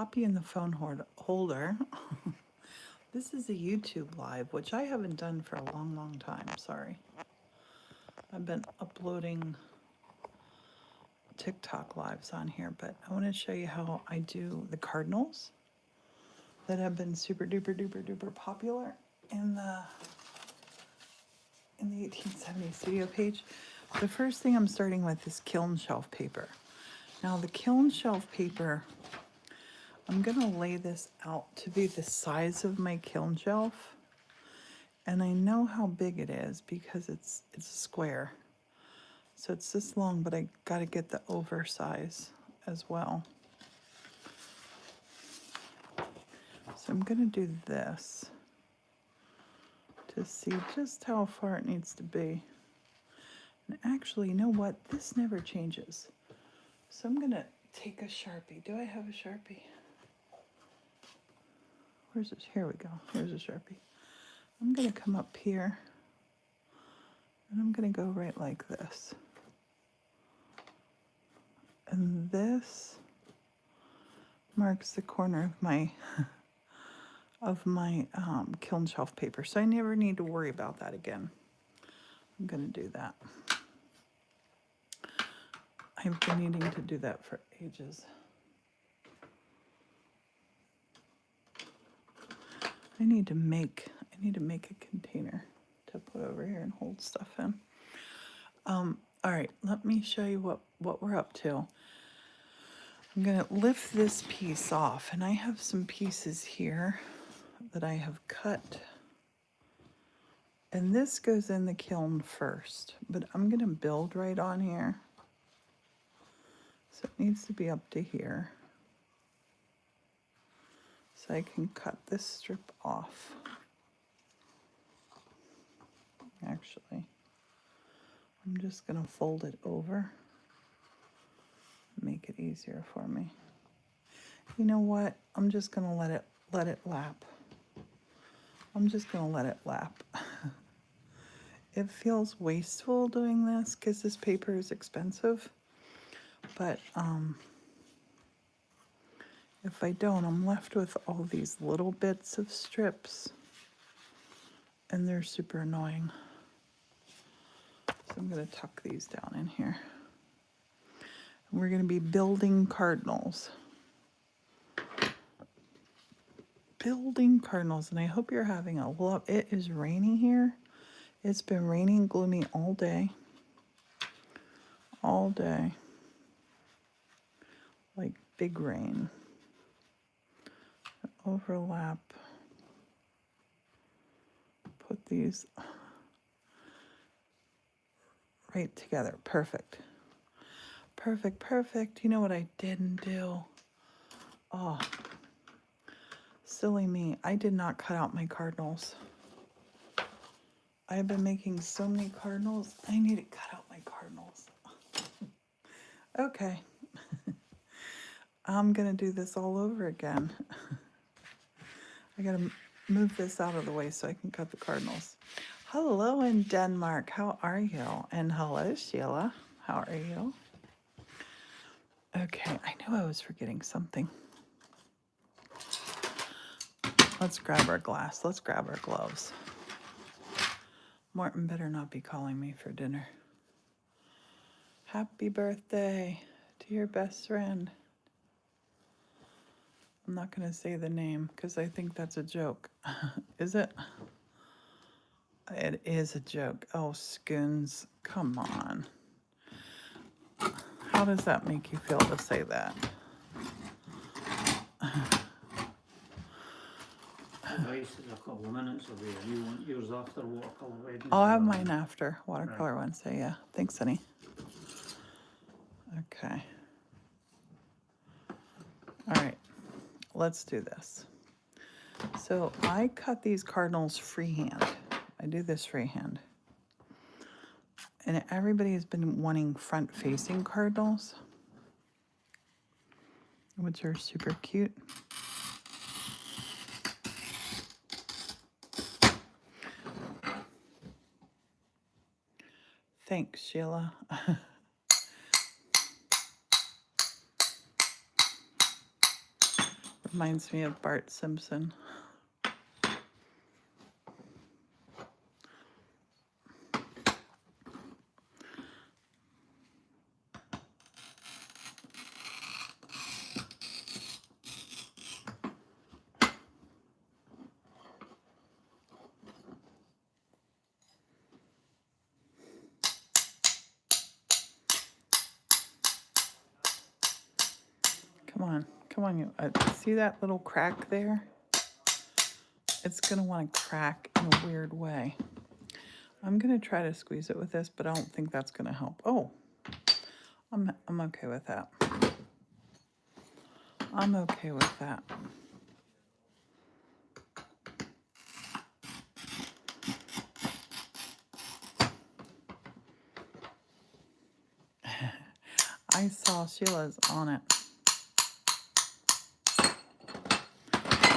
copy in the phone holder. This is a YouTube live, which I haven't done for a long, long time. Sorry. I've been uploading TikTok lives on here, but I want to show you how I do the Cardinals that have been super duper duper duper popular in the 1870 Studio page. The first thing I'm starting with is kiln shelf paper. Now the kiln shelf paper, I'm gonna lay this out to be the size of my kiln shelf. And I know how big it is because it's a square. So it's this long, but I gotta get the oversize as well. So I'm gonna do this to see just how far it needs to be. And actually, you know what? This never changes. So I'm gonna take a Sharpie. Do I have a Sharpie? Where's it? Here we go. Here's a Sharpie. I'm gonna come up here and I'm gonna go right like this. And this marks the corner of my kiln shelf paper. So I never need to worry about that again. I'm gonna do that. I've been needing to do that for ages. I need to make a container to put over here and hold stuff in. All right, let me show you what we're up to. I'm gonna lift this piece off, and I have some pieces here that I have cut. And this goes in the kiln first, but I'm gonna build right on here. So it needs to be up to here. So I can cut this strip off. Actually, I'm just gonna fold it over, make it easier for me. You know what? I'm just gonna let it lap. I'm just gonna let it lap. It feels wasteful doing this because this paper is expensive, but if I don't, I'm left with all these little bits of strips, and they're super annoying. So I'm gonna tuck these down in here. And we're gonna be building Cardinals. Building Cardinals, and I hope you're having a lot. It is raining here. It's been raining gloomy all day. All day. Like big rain. Overlap. Put these right together. Perfect. Perfect, perfect. You know what I didn't do? Oh, silly me. I did not cut out my Cardinals. I've been making so many Cardinals. I need to cut out my Cardinals. Okay. I'm gonna do this all over again. I gotta move this out of the way so I can cut the Cardinals. Hello in Denmark, how are you? And hello, Sheila, how are you? Okay, I knew I was forgetting something. Let's grab our glass, let's grab our gloves. Morton better not be calling me for dinner. Happy birthday to your best friend. I'm not gonna say the name because I think that's a joke. Is it? It is a joke. Oh, Scoons, come on. How does that make you feel to say that? Advice is a couple of minutes away. You want yours after watercolour Wednesday? I'll have mine after watercolor Wednesday, yeah. Thanks, honey. Okay. All right, let's do this. So I cut these Cardinals freehand. I do this freehand. And everybody has been wanting front-facing Cardinals, which are super cute. Thanks, Sheila. Reminds me of Bart Simpson. Come on, you see that little crack there? It's gonna want to crack in a weird way. I'm gonna try to squeeze it with this, but I don't think that's gonna help. Oh, I'm okay with that. I'm okay with that. I saw Sheila's on it.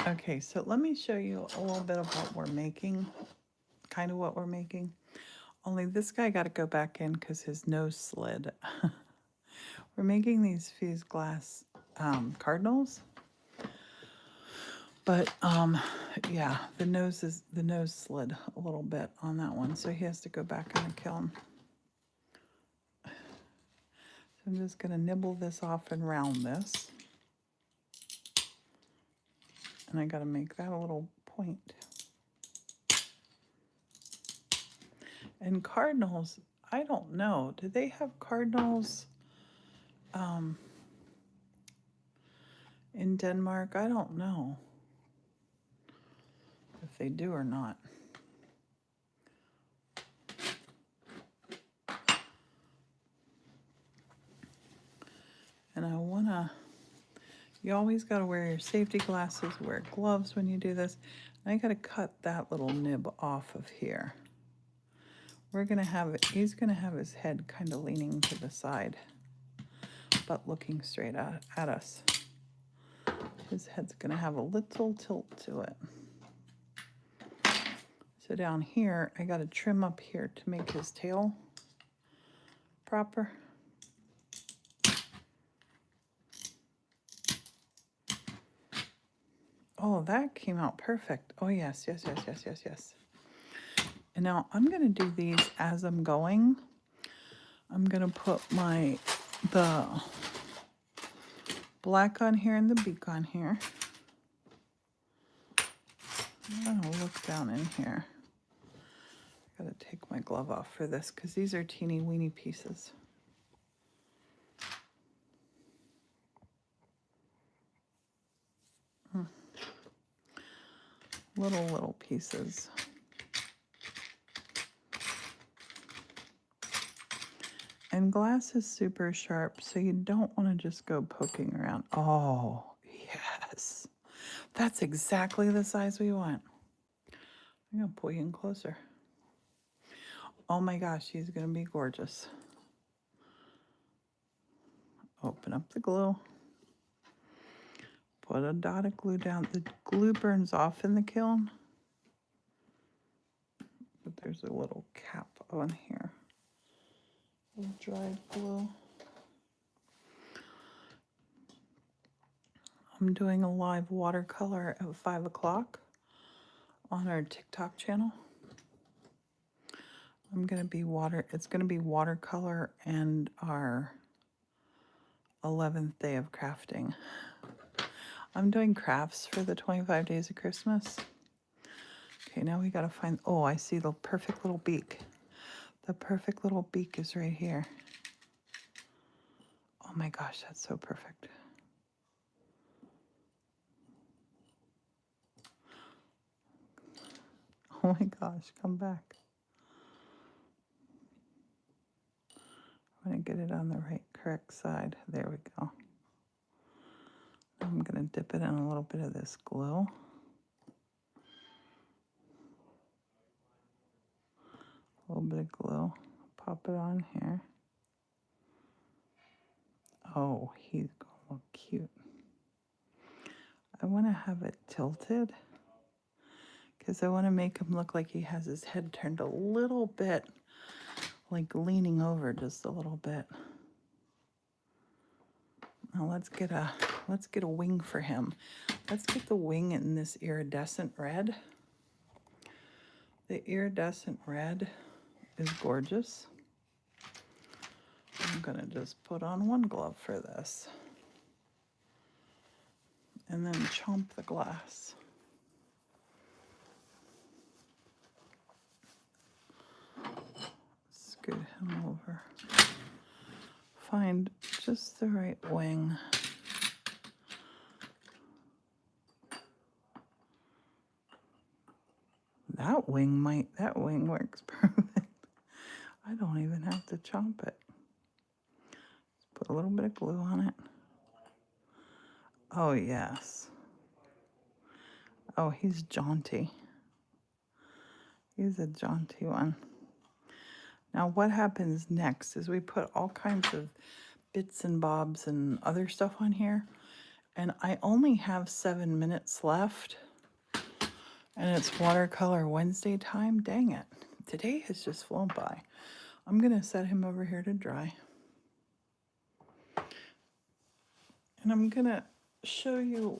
Okay, so let me show you a little bit of what we're making, kind of what we're making. Only this guy got to go back in because his nose slid. We're making these fused glass Cardinals, but yeah, the nose slid a little bit on that one, so he has to go back in the kiln. So I'm just gonna nibble this off and round this. And I gotta make that a little point. And Cardinals, I don't know. Do they have Cardinals in Denmark? I don't know if they do or not. And I wanna, you always gotta wear your safety glasses, wear gloves when you do this. And I gotta cut that little nib off of here. We're gonna have it, he's gonna have his head kind of leaning to the side, but looking straight at us. His head's gonna have a little tilt to it. So down here, I gotta trim up here to make his tail proper. Oh, that came out perfect. Oh yes, yes, yes, yes, yes, yes. And now I'm gonna do these as I'm going. I'm gonna put the black on here and the beak on here. I'm gonna look down in here. I gotta take my glove off for this because these are teeny weeny pieces. Little pieces. And glass is super sharp, so you don't want to just go poking around. Oh, yes. That's exactly the size we want. I'm going to pull you in closer. Oh my gosh, she's going to be gorgeous. Open up the glue. Put a dot of glue down. The glue burns off in the kiln, but there's a little cap on here. Dried glue. I'm doing a live watercolor at 5 o'clock on our TikTok channel. It's going to be watercolor and our 11th day of crafting. I'm doing crafts for the 25 days of Christmas. Okay, now we got to find, oh, I see the perfect little beak. The perfect little beak is right here. Oh my gosh, that's so perfect. Oh my gosh, come back. I'm going to get it on the correct side. There we go. I'm going to dip it in a little bit of this glue. A little bit of glue. Pop it on here. Oh, he's going to look cute. I want to have it tilted because I want to make him look like he has his head turned a little bit, like leaning over just a little bit. Now let's get a Let's get a wing for him. Let's get the wing in this iridescent red. The iridescent red is gorgeous. I'm gonna just put on one glove for this. And then chomp the glass. Scoot him over. Find just the right wing. That wing works perfect. I don't even have to chomp it. Just put a little bit of glue on it. Oh, yes. Oh, he's jaunty. He's a jaunty one. Now what happens next is we put all kinds of bits and bobs and other stuff on here. And I only have 7 minutes left. And it's Watercolor Wednesday time. Dang it. Today has just flown by. I'm going to set him over here to dry. And I'm going to show you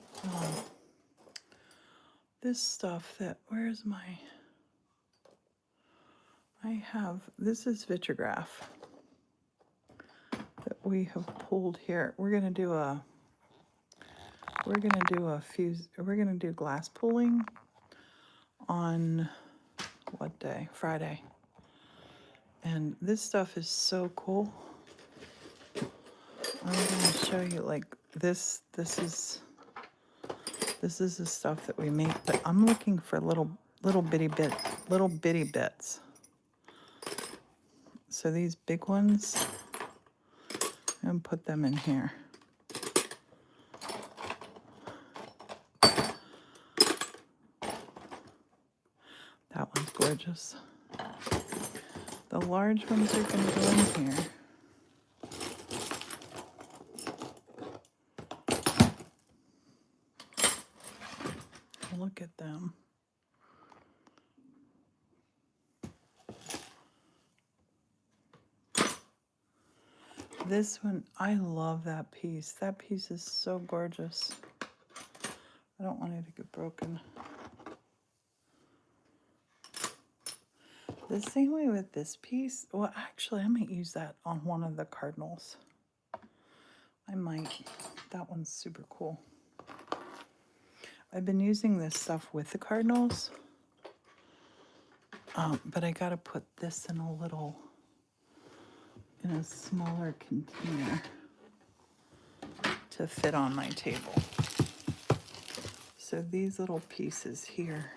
this stuff that, where's my, this is Vitrograph that we have pulled here. We're going to do glass pooling on what day? Friday. And this stuff is so cool. I'm going to show you like this is the stuff that we make, but I'm looking for little bitty bits. So these big ones, and put them in here. That one's gorgeous. The large ones are going to go in here. Look at them. This one, I love that piece. That piece is so gorgeous. I don't want it to get broken. The same way with this piece. Well, actually, I might use that on one of the Cardinals. I might. That one's super cool. I've been using this stuff with the Cardinals. But I got to put this in a smaller container to fit on my table. So these little pieces here.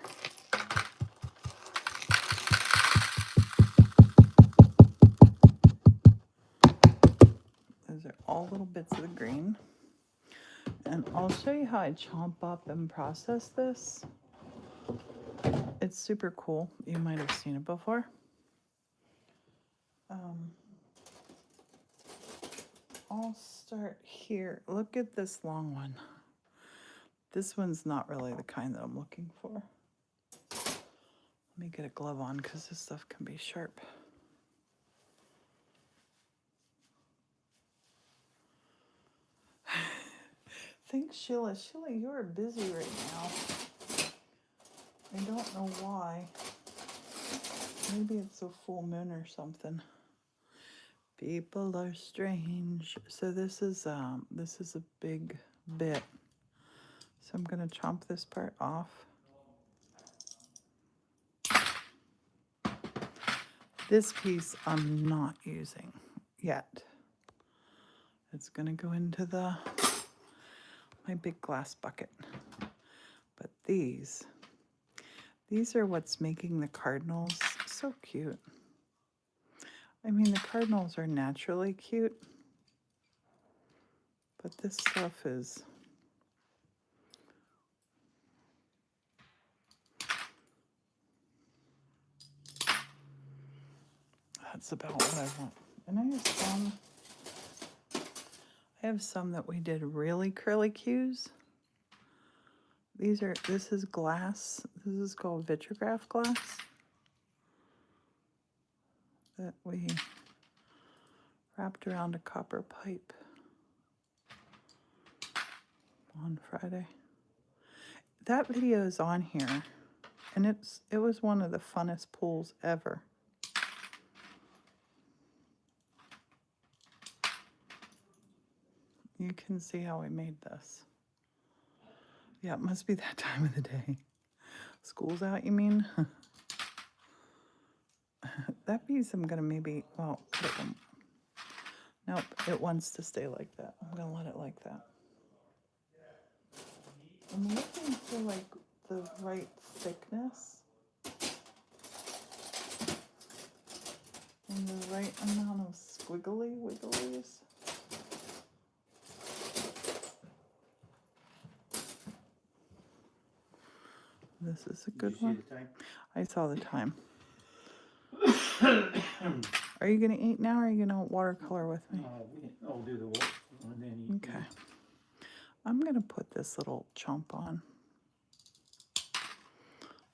Those are all little bits of the green. And I'll show you how I chomp up and process this. It's super cool. You might have seen it before. I'll start here. Look at this long one. This one's not really the kind that I'm looking for. Let me get a glove on because this stuff can be sharp. Thanks, Sheila. Sheila, you are busy right now. I don't know why. Maybe it's a full moon or something. People are strange. So this is a big bit. So I'm gonna chomp this part off. This piece I'm not using yet. It's gonna go into my big glass bucket. But these are what's making the Cardinals so cute. I mean, the Cardinals are naturally cute, but this stuff is... That's about what I want. And I have some that we did really curly cues. This is glass. This is called Vitrograph glass that we wrapped around a copper pipe. on Friday. That video is on here, and it was one of the funnest pulls ever. You can see how we made this. Yeah, it must be that time of the day. School's out, you mean? That piece I'm gonna maybe, well, nope, it wants to stay like that. I'm gonna let it like that. I'm looking for like the right thickness and the right amount of squiggly wigglies. This is a Did good you see one. the time? I saw the time. Are you gonna eat now, or are you gonna watercolor with me? I'll do the work and then eat. Okay. I'm gonna put this little chump on.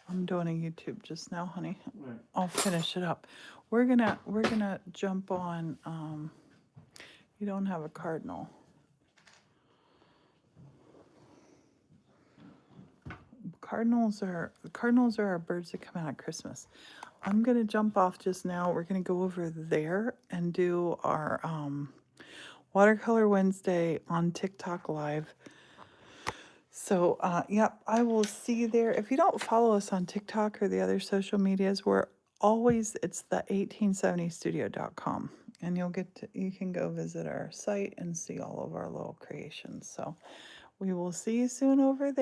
I'm doing a YouTube just now, honey. Right. I'll finish it up. We're gonna jump on. You don't have a cardinal. Cardinals are our birds that come out at Christmas. I'm gonna jump off just now. We're gonna go over there and do our Watercolor Wednesday on TikTok Live. So, yep, I will see you there. If you don't follow us on TikTok or the other social medias, it's the 1870Studio.com. And you can go visit our site and see all of our little creations. So we will see you soon over there.